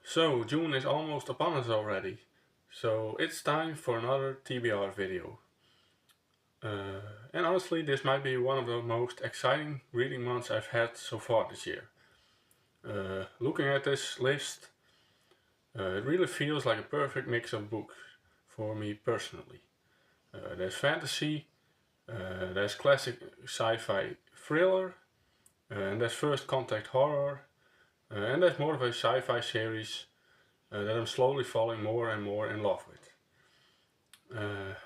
So June is almost upon us already, so it's time for another TBR video. And honestly, this might be one of the most exciting reading months I've had so far this year. Looking at this list, it really feels like a perfect mix of books for me personally. There's fantasy, there's classic sci-fi thriller, and there's first contact horror, and there's more of a sci-fi series that I'm slowly falling more and more in love with.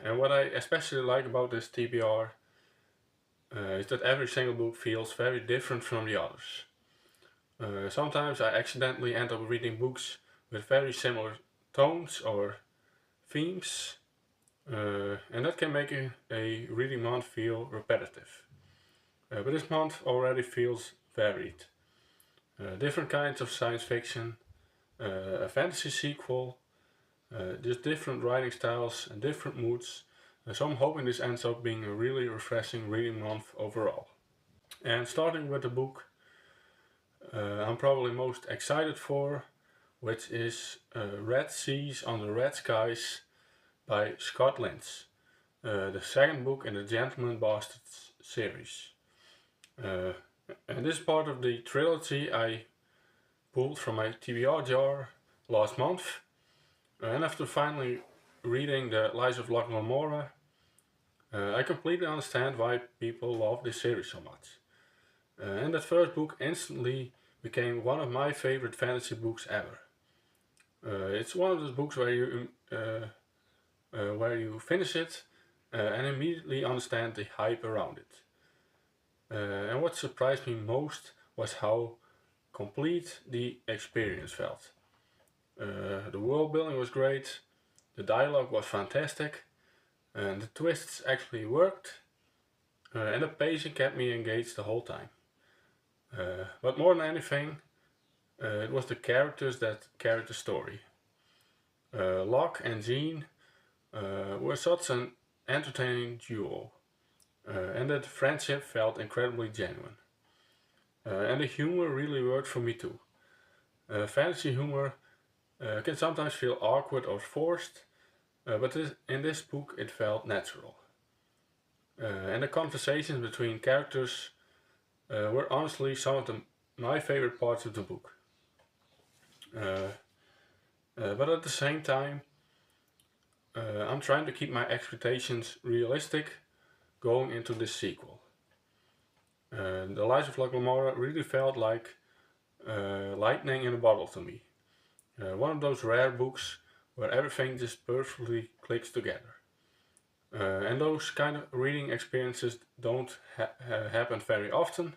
And what I especially like about this TBR is that every single book feels very different from the others. Sometimes I accidentally end up reading books with very similar tones or themes, and that can make a reading month feel repetitive. But this month already feels varied. Different kinds of science fiction, a fantasy sequel, just different writing styles and different moods. So I'm hoping this ends up being a really refreshing reading month overall. And starting with the book I'm probably most excited for, which is Red Seas Under Red Skies by Scott Lynch, the second book in the Gentleman Bastards series. Uh, and this is part of the trilogy I pulled from my TBR jar last month. And after finally reading The Lies of Locke Lamora, I completely understand why people love this series so much. And that first book instantly became one of my favorite fantasy books ever. It's one of those books where you finish it and immediately understand the hype around it. And what surprised me most was how complete the experience felt. The world building was great, the dialogue was fantastic, and the twists actually worked, and the pacing kept me engaged the whole time. But more than anything, it was the characters that carried the story. Locke and Jean were such an entertaining duo, and that friendship felt incredibly genuine. And the humor really worked for me too. Fantasy humor can sometimes feel awkward or forced, but in this book it felt natural. And the conversations between characters were honestly some of my favorite parts of the book. Uh, but at the same time, I'm trying to keep my expectations realistic going into this sequel. The Lies of Locke Lamora really felt like lightning in a bottle to me. One of those rare books where everything just perfectly clicks together. And those kind of reading experiences don't happen very often,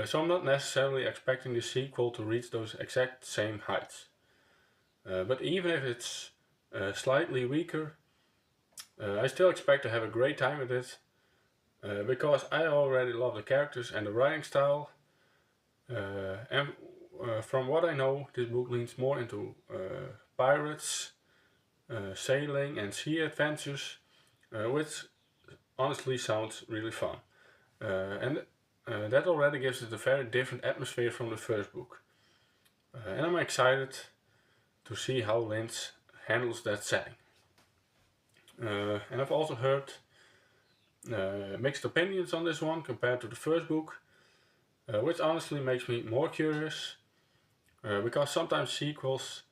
so I'm not necessarily expecting the sequel to reach those exact same heights. But even if it's slightly weaker, I still expect to have a great time with it, because I already love the characters and the writing style, and from what I know, this book leans more into pirates, sailing and sea adventures, which honestly sounds really fun. And that already gives it a very different atmosphere from the first book. And I'm excited to see how Lynch handles that setting. And I've also heard mixed opinions on this one compared to the first book, which honestly makes me more curious, because sometimes sequels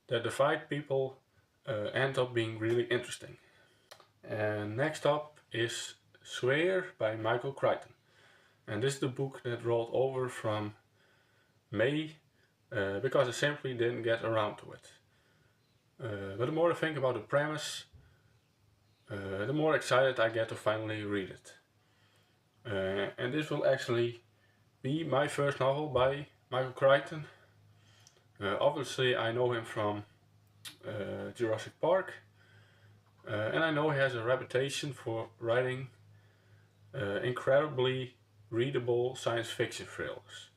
that divide people end up being really interesting. And next up is Swear by Michael Crichton. And this is the book that rolled over from May because I simply didn't get around to it. But the more I think about the premise, the more excited I get to finally read it. And this will actually be my first novel by Michael Crichton. Obviously I know him from Jurassic Park, and I know he has a reputation for writing incredibly readable science fiction thrillers.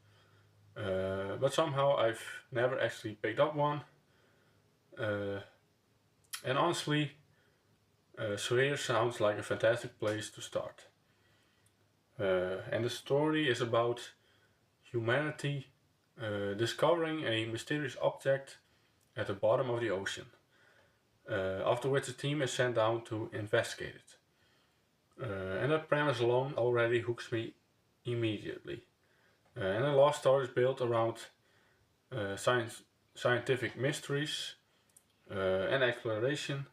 But somehow I've never actually picked up one. Uh, and honestly, Swear sounds like a fantastic place to start. And the story is about humanity discovering a mysterious object at the bottom of the ocean, after which the team is sent down to investigate it. And that premise alone already hooks me immediately. And the love story is built around scientific mysteries and exploration,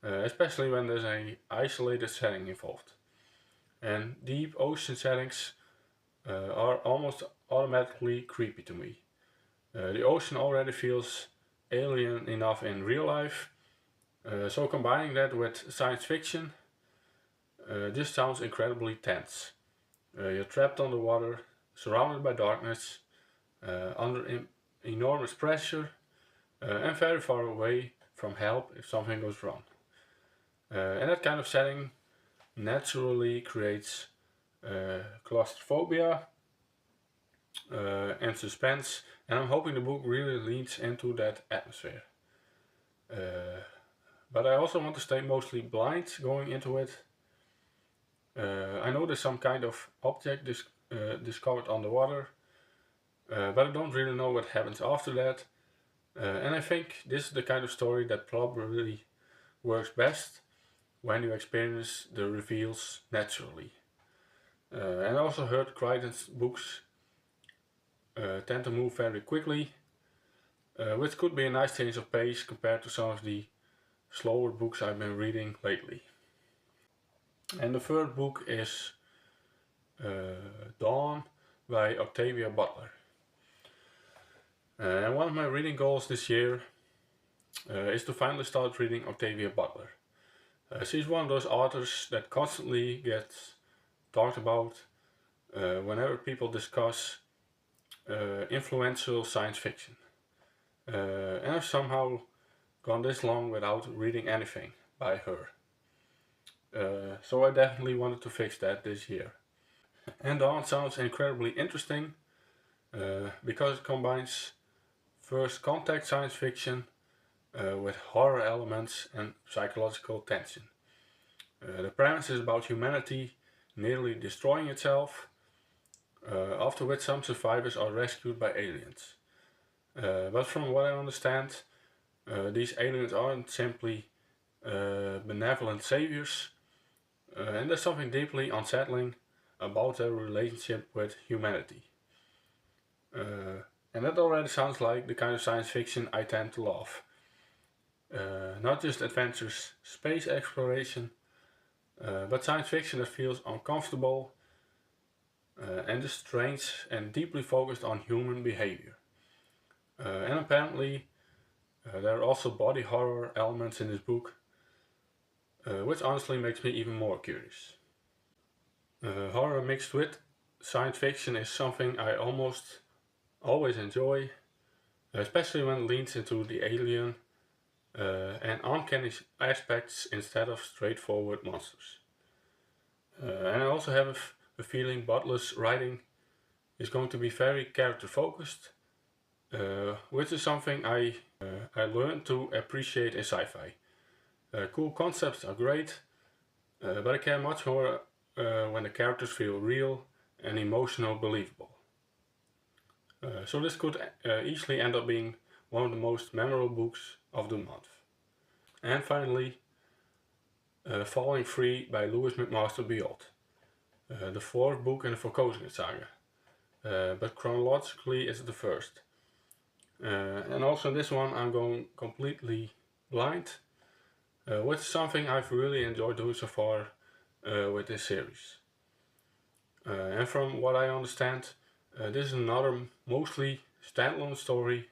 especially when there's an isolated setting involved. And deep ocean settings are almost automatically creepy to me. The ocean already feels alien enough in real life, so combining that with science fiction just sounds incredibly tense. You're trapped underwater, surrounded by darkness, under enormous pressure, and very far away from help if something goes wrong. And that kind of setting naturally creates claustrophobia and suspense, and I'm hoping the book really leans into that atmosphere. Uh, but I also want to stay mostly blind going into it. I know there's some kind of object discovered underwater, but I don't really know what happens after that. And I think this is the kind of story that probably works best when you experience the reveals naturally. And I also heard Crichton's books tend to move very quickly, which could be a nice change of pace compared to some of the slower books I've been reading lately. And the third book is Dawn by Octavia Butler. And one of my reading goals this year is to finally start reading Octavia Butler. She's one of those authors that constantly gets talked about whenever people discuss influential science fiction. And I've somehow gone this long without reading anything by her. So I definitely wanted to fix that this year. And Dawn sounds incredibly interesting because it combines first contact science fiction with horror elements and psychological tension. The premise is about humanity nearly destroying itself, after which some survivors are rescued by aliens. But from what I understand, these aliens aren't simply benevolent saviors, and there's something deeply unsettling about their relationship with humanity. And that already sounds like the kind of science fiction I tend to love. Not just adventures, space exploration, but science fiction that feels uncomfortable and is strange and deeply focused on human behavior. And apparently, there are also body horror elements in this book, which honestly makes me even more curious. Horror mixed with science fiction is something I almost always enjoy, especially when it leans into the alien and uncanny aspects instead of straightforward monsters. And I also have a feeling Butler's writing is going to be very character focused, which is something I learned to appreciate in sci-fi. Cool concepts are great, but I care much more when the characters feel real and emotional, believable. So this could easily end up being one of the most memorable books of the month. And finally, Falling Free by Louis McMaster Biot, the fourth book in the Verkozingen saga, but chronologically it's the first. And also in this one I'm going completely blind, which is something I've really enjoyed doing so far with this series. And from what I understand, this is another mostly standalone story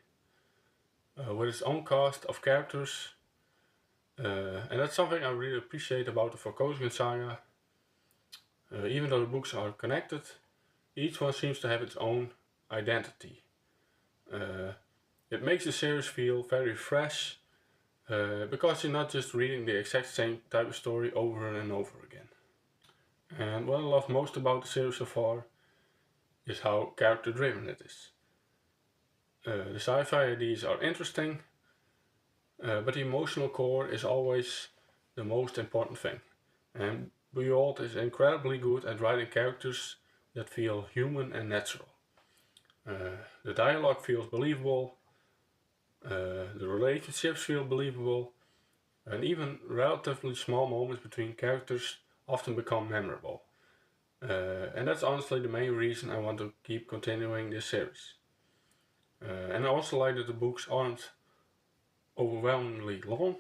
with its own cast of characters, and that's something I really appreciate about the Verkozingen saga. Even though the books are connected, each one seems to have its own identity. It makes the series feel very fresh, because you're not just reading the exact same type of story over and over again. And what I love most about the series so far is how character driven it is. The sci-fi ideas are interesting, but the emotional core is always the most important thing. And Bujold is incredibly good at writing characters that feel human and natural. The dialogue feels believable, the relationships feel believable, and even relatively small moments between characters often become memorable. And that's honestly the main reason I want to keep continuing this series. And I also like that the books aren't overwhelmingly long.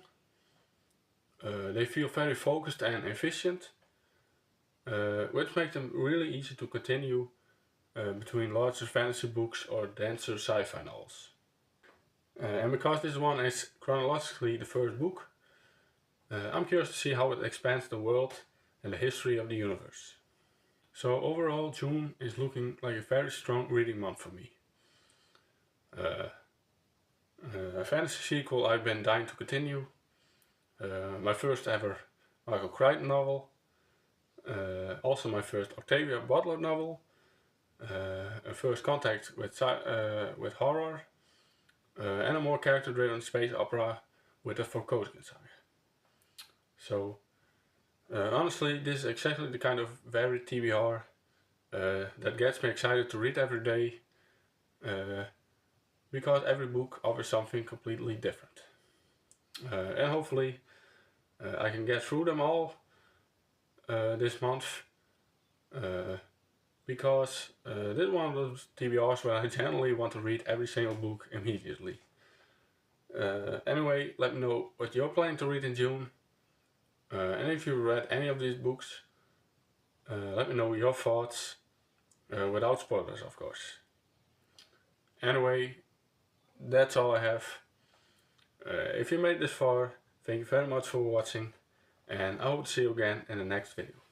They feel very focused and efficient, which makes them really easy to continue between larger fantasy books or denser sci-fi novels. And because this one is chronologically the first book, I'm curious to see how it expands the world and the history of the universe. So overall, June is looking like a very strong reading month for me. Uh, a fantasy sequel I've been dying to continue, my first ever Michael Crichton novel, also my first Octavia Butler novel, a first contact with horror, and a more character-driven space opera with a foreboding saga. So honestly, this is exactly the kind of varied TBR that gets me excited to read every day, because every book offers something completely different. And hopefully I can get through them all this month, uh, because this is one of those TBRs where I generally want to read every single book immediately. Anyway, let me know what you're planning to read in June, and if you read any of these books, let me know your thoughts, without spoilers, of course. Anyway, that's all I have. If you made this far, thank you very much for watching, and I hope to see you again in the next video.